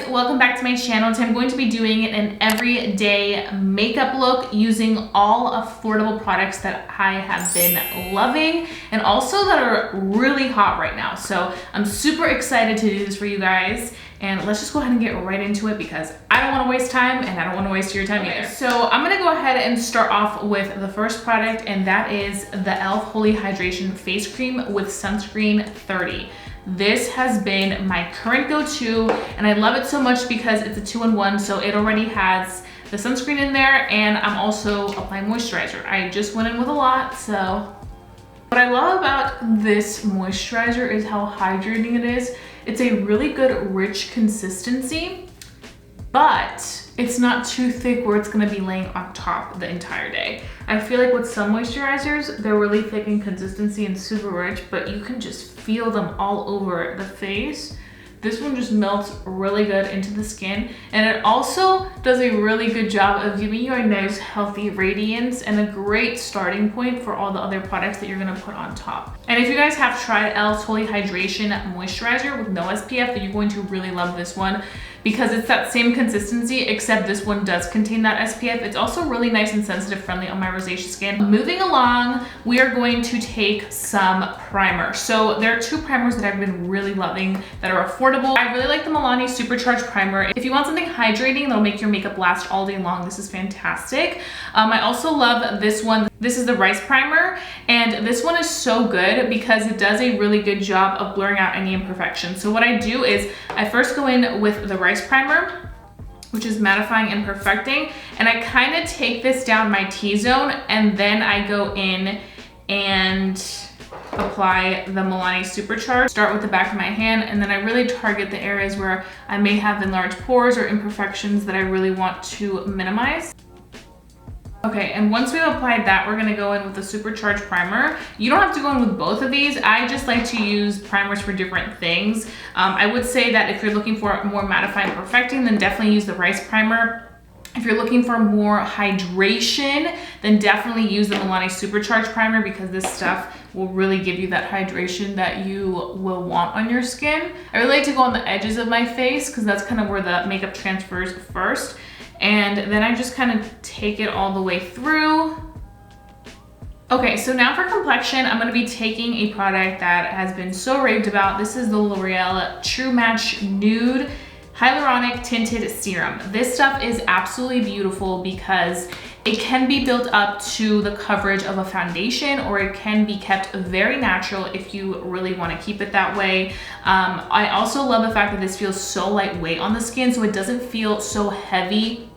welcome back to my channel. Today I'm going to be doing an everyday makeup look using all affordable products that I have been loving and also that are really hot right now. So I'm super excited to do this for you guys, and let's just go ahead and get right into it because I don't want to waste time and I don't want to waste your time either. So I'm going to go ahead and start off with the first product, and that is the e.l.f. Holy Hydration Face Cream with Sunscreen 30. This has been my current go-to, and I love it so much because it's a 2-in-1, so it already has the sunscreen in there, and I'm also applying moisturizer. I just went in with a lot, so. What I love about this moisturizer is how hydrating it is. It's a really good, rich consistency, but it's not too thick where it's gonna be laying on top the entire day. I feel like with some moisturizers, they're really thick in consistency and super rich, but you can just feel them all over the face. This one just melts really good into the skin, and it also does a really good job of giving you a nice healthy radiance and a great starting point for all the other products that you're gonna put on top. And if you guys have tried e.l.f.'s Holy Hydration Moisturizer with no SPF, then you're going to really love this one because it's that same consistency, except this one does contain that SPF. It's also really nice and sensitive friendly on my rosacea skin. Moving along, we are going to take some primer. So there are two primers that I've been really loving that are affordable. I really like the Milani Supercharged Primer. If you want something hydrating that'll make your makeup last all day long, this is fantastic. I also love this one. This is the Rice Primer, and this one is so good because it does a really good job of blurring out any imperfections. So what I do is I first go in with the Rice Primer, which is mattifying and perfecting, and I kind of take this down my T-zone, and then I go in and apply the Milani Supercharged. Start with the back of my hand, and then I really target the areas where I may have enlarged pores or imperfections that I really want to minimize. Okay, and once we've applied that, we're gonna go in with the Supercharged Primer. You don't have to go in with both of these. I just like to use primers for different things. I would say that if you're looking for more mattifying perfecting, then definitely use the Rice Primer. If you're looking for more hydration, then definitely use the Milani Supercharged Primer because this stuff will really give you that hydration that you will want on your skin. I really like to go on the edges of my face because that's kind of where the makeup transfers first. And then I just kind of take it all the way through. Okay, so now for complexion, I'm gonna be taking a product that has been so raved about. This is the L'Oreal True Match Nude Hyaluronic Tinted Serum. This stuff is absolutely beautiful because it can be built up to the coverage of a foundation, or it can be kept very natural if you really want to keep it that way. I also love the fact that this feels so lightweight on the skin, so it doesn't feel so heavy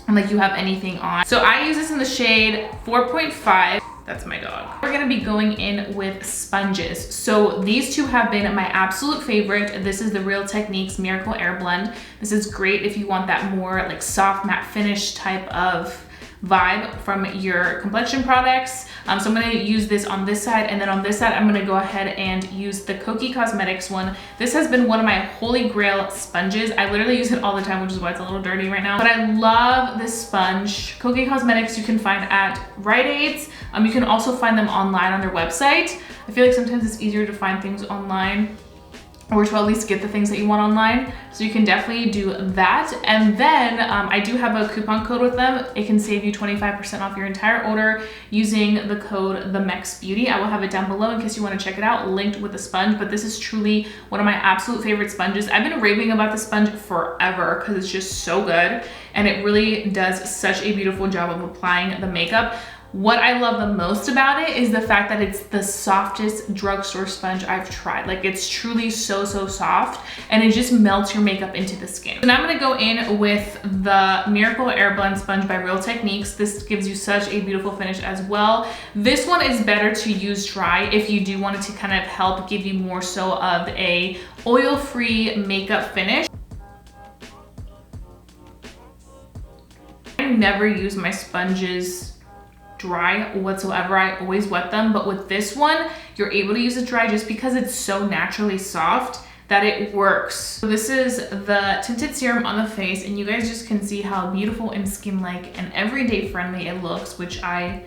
and like you have anything on. So I use this in the shade 4.5. That's my dog. We're gonna be going in with sponges. So these two have been my absolute favorite. This is the Real Techniques Miracle Air Blend. This is great if you want that more like soft matte finish type of vibe from your complexion products. So I'm gonna use this on this side, and then on this side, I'm gonna go ahead and use the Kokie Cosmetics one. This has been one of my holy grail sponges. I literally use it all the time, which is why it's a little dirty right now. But I love this sponge. Kokie Cosmetics you can find at Rite Aids. You can also find them online on their website. I feel like sometimes it's easier to find things online, or to at least get the things that you want online. So you can definitely do that. And then I do have a coupon code with them. It can save you 25% off your entire order using the code TheMexBeauty. I will have it down below in case you want to check it out, linked with the sponge. But this is truly one of my absolute favorite sponges. I've been raving about the sponge forever because it's just so good, and it really does such a beautiful job of applying the makeup. What I love the most about it is the fact that it's the softest drugstore sponge I've tried. Like, it's truly so soft, and it just melts your makeup into the skin. So now I'm gonna go in with the Miracle Air Blend Sponge by Real Techniques. This gives you such a beautiful finish as well. This one is better to use dry if you do want it to kind of help give you more so of a oil-free makeup finish. I never use my sponges dry whatsoever. I always wet them, but with this one you're able to use it dry just because it's so naturally soft that it works. So this is the Tinted Serum on the face, and you guys just can see how beautiful and skin-like and everyday friendly it looks, which I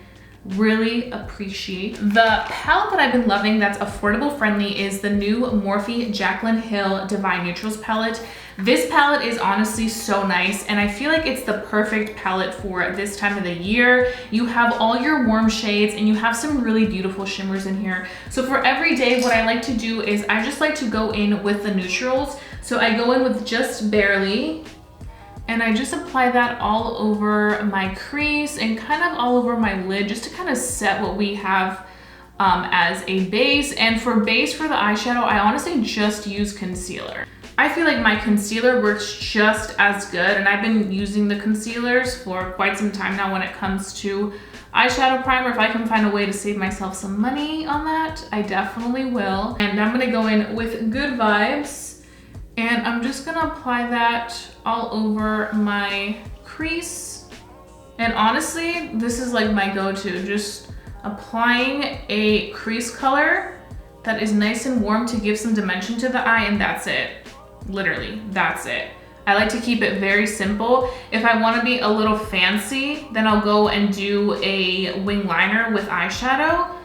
really appreciate. The palette that I've been loving that's affordable friendly is the new Morphe Jaclyn Hill Divine Neutrals palette. This palette is honestly so nice, and I feel like it's the perfect palette for this time of the year. You have all your warm shades and you have some really beautiful shimmers in here. So for every day, what I like to do is I just like to go in with the neutrals. So I go in with just barely, and I just apply that all over my crease and kind of all over my lid just to kind of set what we have as a base. And for base for the eyeshadow, I honestly just use concealer. I feel like my concealer works just as good, and I've been using the concealers for quite some time now when it comes to eyeshadow primer. If I can find a way to save myself some money on that, I definitely will. And I'm gonna go in with Good Vibes, and I'm just gonna apply that all over my crease. And honestly, this is like my go-to, just applying a crease color that is nice and warm to give some dimension to the eye, and that's it. Literally, that's it. I like to keep it very simple. If I want to be a little fancy, then I'll go and do a wing liner with eyeshadow.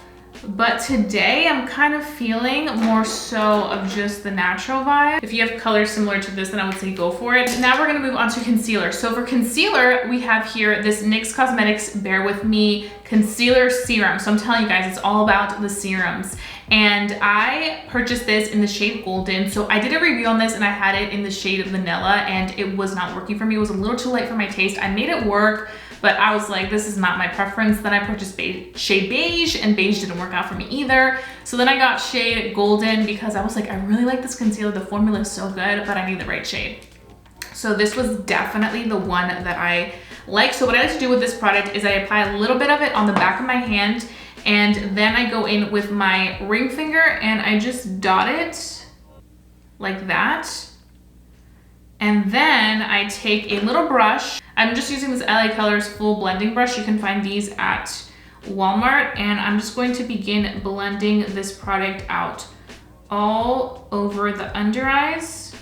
But today I'm kind of feeling more so of just the natural vibe. If you have colors similar to this, then I would say go for it. Now we're gonna move on to concealer. So for concealer, we have here this NYX Cosmetics Bear With Me Concealer Serum. So I'm telling you guys, it's all about the serums. And I purchased this in the shade Golden. So I did a review on this and I had it in the shade Vanilla, and it was not working for me. It was a little too light for my taste. I made it work, but I was like, this is not my preference. Then I purchased shade Beige, and Beige didn't work out for me either. So then I got shade Golden because I was like, I really like this concealer. The formula is so good, but I need the right shade. So this was definitely the one that I like. So what I like to do with this product is I apply a little bit of it on the back of my hand, and then I go in with my ring finger and I just dot it like that. And then I take a little brush. I'm just using this LA Colors full blending brush. You can find these at Walmart. And I'm just going to begin blending this product out all over the under eyes.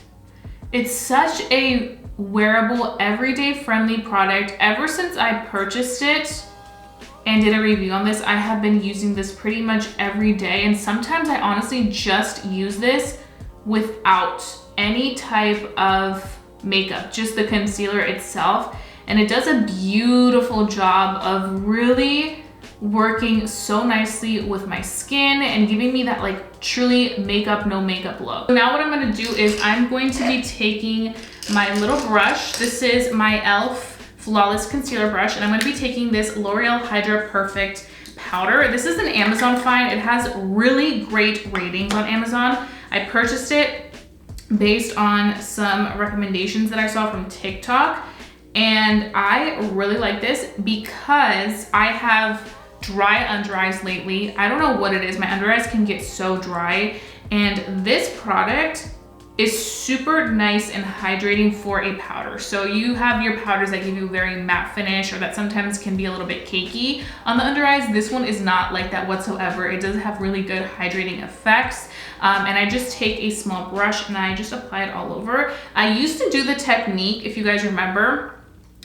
It's such a wearable, everyday friendly product. Ever since I purchased it and did a review on this, I have been using this pretty much every day. And sometimes I honestly just use this without any type of makeup, just the concealer itself. And it does a beautiful job of really working so nicely with my skin and giving me that like truly makeup, no makeup look. Now what I'm gonna do is I'm going to be taking my little brush. This is my e.l.f. Flawless Concealer Brush, and I'm gonna be taking this L'Oreal Hydra Perfect powder. This is an Amazon find. It has really great ratings on Amazon. I purchased it based on some recommendations that I saw from TikTok, and I really like this because I have dry under eyes lately. I don't know what it is. My under eyes can get so dry, and this product is super nice and hydrating for a powder. So you have your powders that give you a very matte finish or that sometimes can be a little bit cakey on the under eyes. This one is not like that whatsoever. It does have really good hydrating effects. And I just take a small brush and I just apply it all over. I used to do the technique, if you guys remember,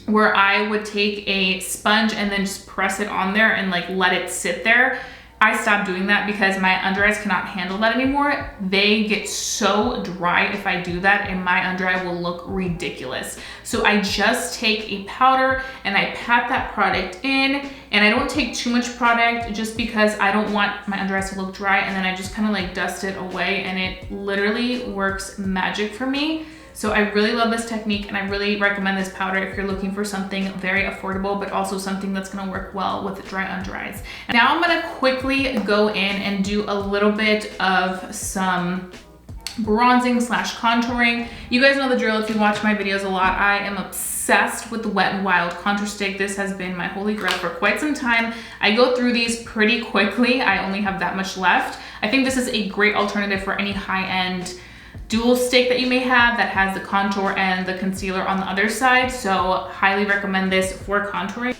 where I would take a sponge and then just press it on there and like let it sit there. I stopped doing that because my under eyes cannot handle that anymore. They get so dry if I do that, and my under eye will look ridiculous. So I just take a powder and I pat that product in, and I don't take too much product just because I don't want my under eyes to look dry, and then I just kind of like dust it away, and it literally works magic for me. So I really love this technique, and I really recommend this powder if you're looking for something very affordable, but also something that's gonna work well with dry under eyes. Now I'm gonna quickly go in and do a little bit of some bronzing slash contouring. You guys know the drill if you watch my videos a lot. I am obsessed with the Wet n Wild contour stick. This has been my holy grail for quite some time. I go through these pretty quickly. I only have that much left. I think this is a great alternative for any high-end dual stick that you may have that has the contour and the concealer on the other side. So highly recommend this for contouring.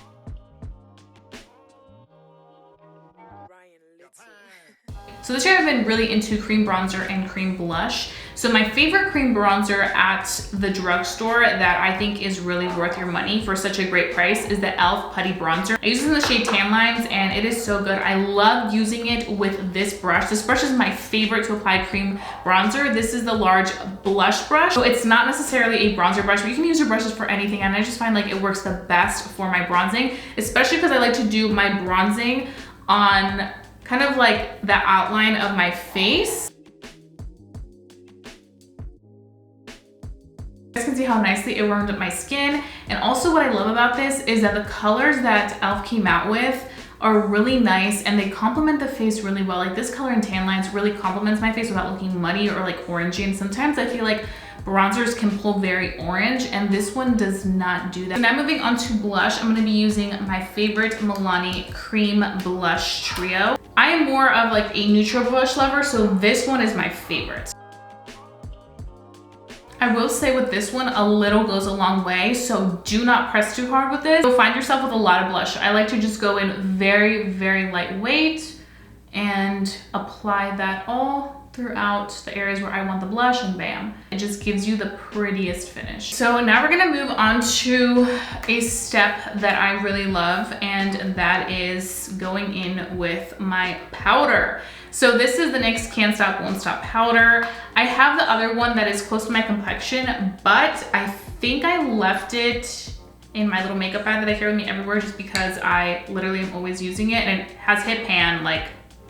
So this year I've been really into cream bronzer and cream blush. So my favorite cream bronzer at the drugstore that I think is really worth your money for such a great price is the e.l.f. Putty Bronzer. I use it in the shade Tan Lines and it is so good. I love using it with this brush. This brush is my favorite to apply cream bronzer. This is the large blush brush. So it's not necessarily a bronzer brush, but you can use your brushes for anything, and I just find like it works the best for my bronzing, especially because I like to do my bronzing on kind of like the outline of my face. You guys can see how nicely it warmed up my skin. And also what I love about this is that the colors that e.l.f. came out with are really nice and they complement the face really well. Like this color in Tan Lines really complements my face without looking muddy or like orangey. And sometimes I feel like bronzers can pull very orange and this one does not do that. So now moving on to blush, I'm gonna be using my favorite Milani Cream Blush Trio. I am more of like a neutral blush lover, so this one is my favorite. I will say with this one, a little goes a long way, so do not press too hard with this. You'll find yourself with a lot of blush. I like to just go in very, very lightweight and apply that all throughout the areas where I want the blush, and bam, it just gives you the prettiest finish. So now we're gonna move on to a step that I really love, and that is going in with my powder. So this is the NYX Can't Stop Won't Stop powder. I have the other one that is close to my complexion, but I think I left it in my little makeup bag that I carry with me everywhere just because I literally am always using it, and it has hit pan like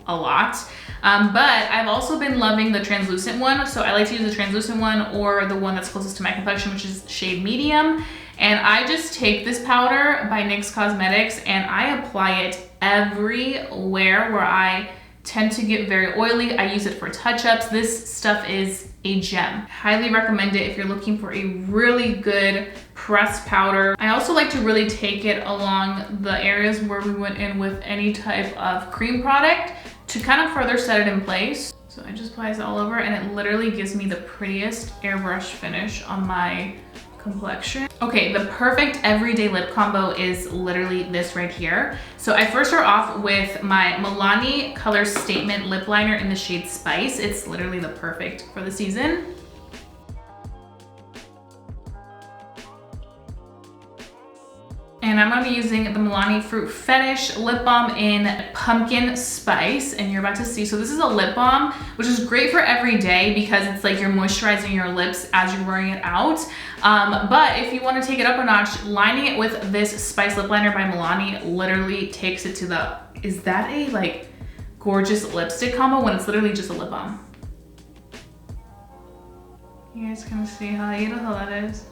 a lot. But I've also been loving the translucent one. So I like to use the translucent one or the one that's closest to my complexion, which is shade medium. And I just take this powder by NYX Cosmetics and I apply it everywhere where I tend to get very oily. I use it for touch-ups. This stuff is a gem. Highly recommend it if you're looking for a really good pressed powder. I also like to really take it along the areas where we went in with any type of cream product to kind of further set it in place. So I just apply this all over and it literally gives me the prettiest airbrush finish on my complexion. Okay, the perfect everyday lip combo is literally this right here. So I first start off with my Milani Color Statement Lip Liner in the shade Spice. It's literally the perfect for the season. And I'm gonna be using the Milani Fruit Fetish Lip Balm in Pumpkin Spice, and you're about to see. So this is a lip balm, which is great for every day because it's like you're moisturizing your lips as you're wearing it out. But if you wanna take it up a notch, lining it with this Spice Lip Liner by Milani literally takes it to the, is that a like gorgeous lipstick combo when it's literally just a lip balm? You guys can see how beautiful that is.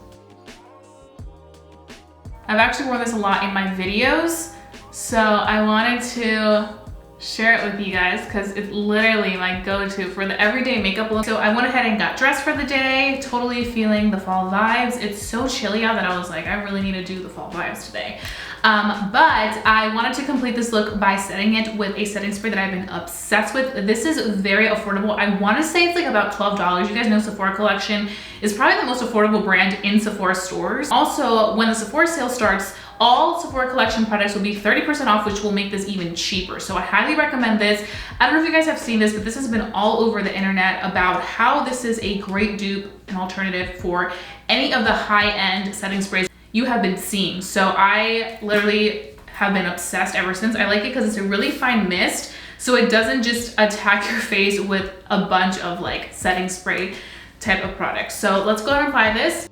I've actually worn this a lot in my videos, so I wanted to share it with you guys because it's literally my go-to for the everyday makeup look. So I went ahead and got dressed for the day, totally feeling the fall vibes. It's so chilly out that I was like, I really need to do the fall vibes today. But I wanted to complete this look by setting it with a setting spray that I've been obsessed with. This is very affordable. I want to say it's like about $12. You guys know Sephora Collection is probably the most affordable brand in Sephora stores. Also, when the Sephora sale starts, all Sephora Collection products will be 30% off, which will make this even cheaper. So I highly recommend this. I don't know if you guys have seen this, but this has been all over the internet about how this is a great dupe and alternative for any of the high-end setting sprays you have been seeing. So I literally have been obsessed ever since. I like it because it's a really fine mist, so it doesn't just attack your face with a bunch of like setting spray type of products. So let's go ahead and apply this.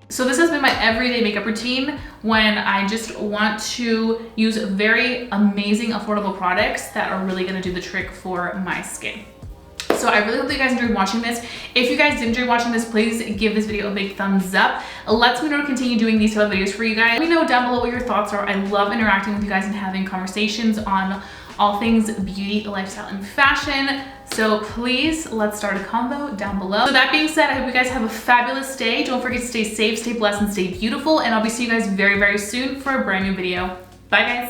So this has been my everyday makeup routine when I just want to use very amazing, affordable products that are really gonna do the trick for my skin. So I really hope that you guys enjoyed watching this. If you guys did enjoy watching this, please give this video a big thumbs up. It lets me know to continue doing these type of videos for you guys. Let me know down below what your thoughts are. I love interacting with you guys and having conversations on all things beauty, lifestyle, and fashion. So please, let's start a combo down below. So that being said, I hope you guys have a fabulous day. Don't forget to stay safe, stay blessed, and stay beautiful. And I'll be seeing you guys very, very soon for a brand new video. Bye, guys.